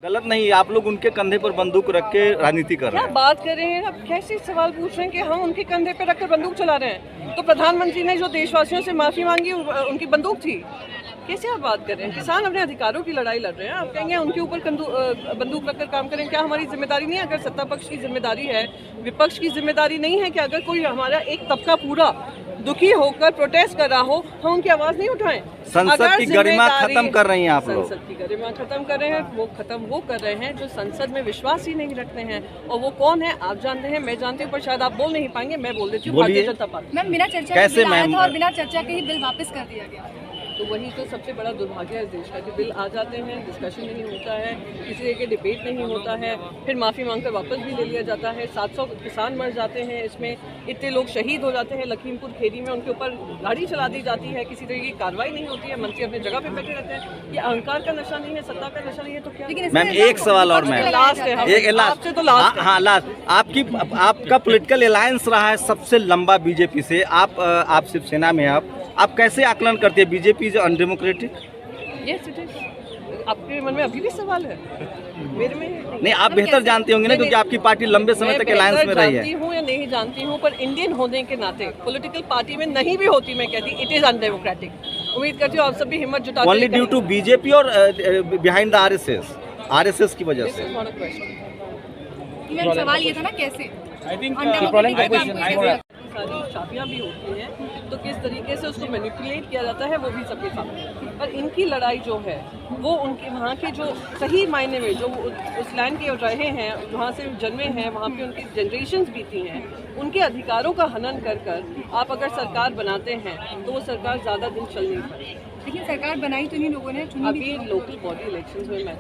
गलत नहीं, आप लोग उनके कंधे पर बंदूक रख के राजनीति कर रहे क्या हैं। बात कर रहे हैं आप? कैसे सवाल पूछ रहे हैं कि हम उनके कंधे पे रखकर बंदूक चला रहे हैं? तो प्रधानमंत्री ने जो देशवासियों से माफी मांगी उनकी बंदूक थी। कैसे आप बात कर रहे हैं? किसान अपने अधिकारों की लड़ाई लड़ रहे हैं, आप कहेंगे उनके ऊपर बंदूक रखकर काम करें? क्या हमारी जिम्मेदारी नहीं है? अगर सत्ता पक्ष की जिम्मेदारी है, विपक्ष की जिम्मेदारी नहीं है कि अगर कोई हमारा एक तबका पूरा दुखी होकर प्रोटेस्ट कर रहा हो, हम उनकी आवाज नहीं उठाएं? संसद की गरिमा खत्म कर रही हैं आप लोग। संसद की गरिमा खत्म कर रहे हैं। वो खत्म वो कर रहे हैं जो संसद में विश्वास ही नहीं रखते हैं। और वो कौन है आप जानते हैं, मैं जानती हूँ, पर शायद आप बोल नहीं पाएंगे, मैं बोल देती हूँ, भारतीय जनता पार्टी। मैम बिना चर्चा के कैसे बिल आया मैम? था और बिना चर्चा के ही बिल वापस कर दिया गया। तो वही तो सबसे बड़ा दुर्भाग्य है इस देश का कि बिल आ जाते हैं, डिस्कशन नहीं होता है, किसी तरह के डिबेट नहीं होता है, फिर माफ़ी मांगकर वापस भी ले लिया जाता है। 700 किसान मर जाते हैं इसमें, इतने लोग शहीद हो जाते हैं लखीमपुर खीरी में, उनके ऊपर गाड़ी चला दी जाती है, किसी तरह की कार्रवाई नहीं होती है, मंत्री अपनी जगह पे बैठे रहते हैं। ये अहंकार का नशा नहीं है, सत्ता का नशा नहीं है तो क्या? लेकिन मैम एक सवाल और मैम, लास्ट है, आपसे तो लास्ट है। हाँ लास्ट। आपका पॉलिटिकल अलायंस रहा है सबसे लंबा बीजेपी से। आप शिवसेना में आप कैसे आकलन करते हैं? BJP is undemocratic? Yes it is. आपके मन में अभी भी सवाल है? मेरे में नहीं, आप बेहतर जानते होंगे ना, क्योंकि आपकी पार्टी लंबे समय तक अलायंस में रही जानती है। हूँ या नहीं जानती हूँ, पर इंडियन होने के नाते पॉलिटिकल पार्टी में नहीं भी होती, मैं कहती इट इज अनडेमोक्रेटिक। उम्मीद करती हूँ आप सब भी हिम्मत जुटाते ओनली ड्यू टू बीजेपी और बिहाइंड द आरएसएस की वजह से। मैम सवाल ये था ना कैसे सारी चाबियां भी होती हैं, तो किस तरीके से उसको मैनिपुलेट किया जाता है वो भी सबके सामने। पर इनकी लड़ाई जो है वो उनके वहाँ के जो सही मायने में जो उस लैंड के रहे हैं, वहाँ से जन्मे हैं, वहाँ पे उनकी जनरेशन्स बीती हैं, उनके अधिकारों का हनन कर कर आप अगर सरकार बनाते हैं तो वो सरकार ज़्यादा दिन चल नहीं पाएगी। लेकिन सरकार बनाई तो इन्हीं लोगों ने, चुनी अभी लोकल बॉडी इलेक्शंस में मैं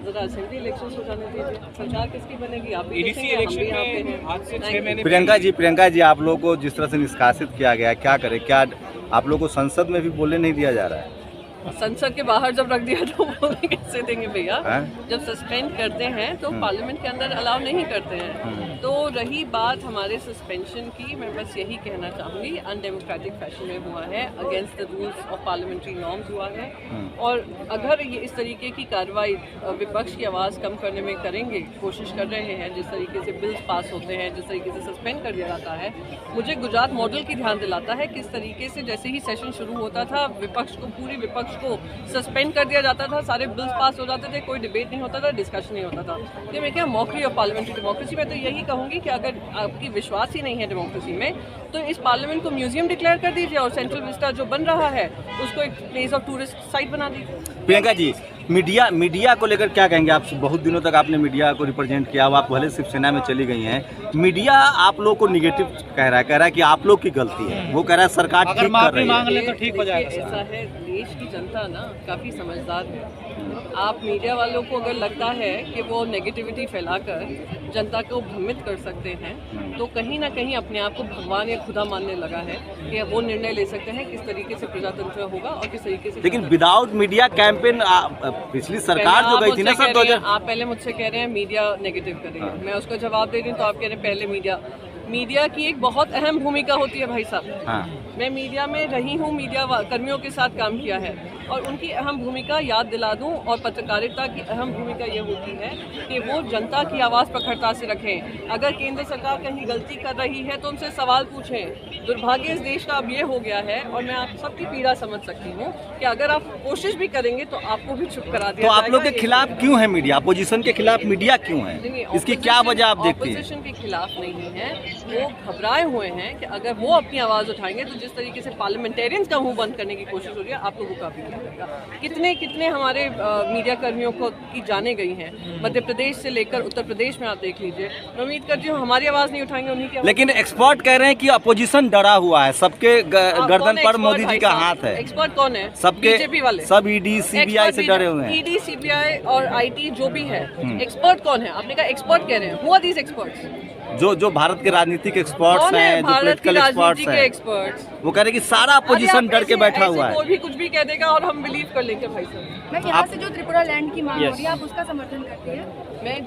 जरा असेंबली इलेक्शंस हो जाने दीजिए, सरकार किसकी बनेगी? आप भी देखेंगे, हम भी यहाँ पे हैं। प्रियंका जी आप लोगों को जिस तरह से निष्कासित किया गया, क्या करें? क्या आप लोगों को संसद में भी बोलने नहीं दिया जा रहा है? संसद के बाहर जब रख दिया तो बोलने कैसे देंगे भैया? जब सस्पेंड करते हैं तो पार्लियामेंट के अंदर अलाउ नहीं करते हैं। तो रही बात हमारे सस्पेंशन की, मैं बस यही कहना चाहूँगी, अनडेमोक्रेटिक फैशन में हुआ है, against the rules of parliamentary norms हुआ है। और अगर ये इस तरीके की कार्रवाई विपक्ष की आवाज़ कम करने में करेंगे, कोशिश कर रहे हैं, जिस तरीके से बिल्स पास होते हैं, जिस तरीके से सस्पेंड कर दिया जाता है, मुझे गुजरात मॉडल की ध्यान दिलाता है। किस तरीके से जैसे ही सेशन शुरू होता था, पूरी विपक्ष को सस्पेंड कर दिया जाता था, सारे बिल्स पास हो जाते थे, कोई डिबेट नहीं होता था, डिस्कशन नहीं होता था। तो मैं क्या मॉकरी ऑफ पार्लियामेंट्री डेमोक्रेसी, मैं तो यही कहूँगी कि अगर आपकी विश्वास ही नहीं है डेमोक्रेसी में, तो इस पार्लियामेंट को म्यूजियम डिक्लेयर कर दीजिए और सेंट्रल विस्टा जो बन रहा है उसको एक प्लेस ऑफ टूरिस्ट साइट बना दीजिए। प्रियंका जी, मीडिया को लेकर क्या कहेंगे? आप बहुत दिनों तक आपने मीडिया को रिप्रेजेंट किया, आप पहले शिवसेना में चली गई हैं। मीडिया आप लोग को निगेटिव कह रहा है कि आप लोग की गलती है, वो कह रहा है सरकार ठीक कर रही है। तो ठीक हो जाएगा। ऐसा है, देश की जनता ना काफ़ी समझदार है। आप मीडिया वालों को अगर लगता है कि वो नेगेटिविटी फैलाकर जनता को भ्रमित कर सकते हैं, तो कहीं ना कहीं अपने आप को भगवान या खुदा मानने लगा है कि वो निर्णय ले सकते हैं किस तरीके से प्रजातंत्र होगा और किस तरीके से। लेकिन विदाउट मीडिया कैंपेन पिछली सरकार जो गई थी ना सर, आप पहले मुझसे कह रहे हैं मीडिया नेगेटिव करेगी, मैं उसका जवाब दे रही हूँ, तो आप कह रहे हैं पहले मीडिया की एक बहुत अहम भूमिका होती है भाई साहब। मैं मीडिया में रही हूँ, मीडिया कर्मियों के साथ काम किया है और उनकी अहम भूमिका याद दिला दूं, और पत्रकारिता की अहम भूमिका ये होती है कि वो जनता की आवाज़ प्रखरता से रखें। अगर केंद्र सरकार कहीं गलती कर रही है तो उनसे सवाल पूछें। दुर्भाग्य इस देश का अब ये हो गया है, और मैं आप सबकी पीड़ा समझ सकती हूँ कि अगर आप कोशिश भी करेंगे तो आपको भी चुप करा दिया तो आप लोग के खिलाफ क्यों है मीडिया? अपोजिशन के खिलाफ मीडिया क्यों है? इसकी क्या वजह आप देखती हैं? अपोजिशन के खिलाफ नहीं है, वो घबराए हुए हैं कि अगर वो अपनी आवाज़ उठाएंगे तो जिस तरीके से पार्लियामेंटेरियंस का मुंह बंद करने की कोशिश हो रही है, आप लोगों का भी कितने हमारे मीडिया कर्मियों को की जाने गई हैं, मध्य प्रदेश से लेकर उत्तर प्रदेश में आप देख लीजिए। मैं उम्मीद करती हूँ हमारी आवाज़ नहीं उठाएंगे, उन्हीं की। लेकिन एक्सपर्ट कह रहे हैं कि अपोजिशन डरा हुआ है, सबके गर्दन पर मोदी जी का हाथ है। एक्सपर्ट कौन है? सबके बीजेपी वाले, सब ईडी सीबीआई से डरे हुए हैं। ईडी सीबीआई और आईटी जो भी है, एक्सपर्ट कौन है? आपने कहा एक्सपर्ट कह रहे हैं, हु आर दीस एक्सपर्ट्स? जो भारत के राजनीतिक एक्सपर्ट्स हैं, जो पॉलिटिकल एक्सपर्ट्स हैं, वो कह रहे हैं कि सारा अपोजिशन डर के बैठा हुआ है। कोई भी कुछ भी कह देगा और हम बिलीव कर लेंगे भाई साहब। मैं यहाँ से जो त्रिपुरा लैंड की मांग हो रही है, आप उसका समर्थन करती है? मैं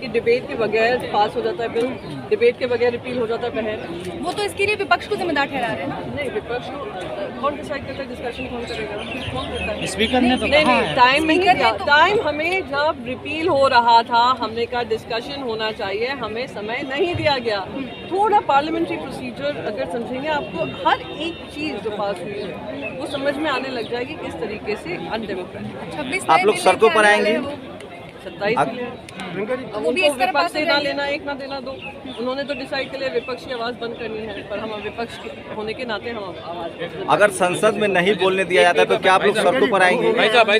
कि डिबेट के बगैर पास हो जाता है बिल, डिबेट के बगैर रिपील हो जाता है बहन। वो तो इसके लिए विपक्ष को जिम्मेदार ठहरा रहे हैं ना? नहीं, विपक्ष को कौन डिसाइड करता है डिस्कशन कौन करेगा? कौन करता है? स्पीकर ने तो नहीं कहा नहीं, है। टाइम नहीं दिया। टाइम हमें जब रिपील हो रहा था हमने कहा डिस्कशन होना चाहिए, हमें समय नहीं दिया गया। थोड़ा पार्लियामेंट्री प्रोसीजर अगर समझेंगे आपको हर एक चीज़ जो पास हुई है वो समझ में आने लग जाएगी किस तरीके से अनडेमोक्रेटिक। 26 आप लोग सड़कों पर आएंगे? 27 के लिए अब वो भी उनको इस तरह विपक्ष पास हो देना जाएगी। लेना एक ना देना दो। उन्होंने तो डिसाइड के लिए विपक्ष की आवाज़ बंद करनी है, पर हम विपक्ष के होने के नाते हम आवाज़ अगर संसद में नहीं बोलने दिया जाता है तो क्या आप लोग सड़कों पर आएंगे? भाई साहब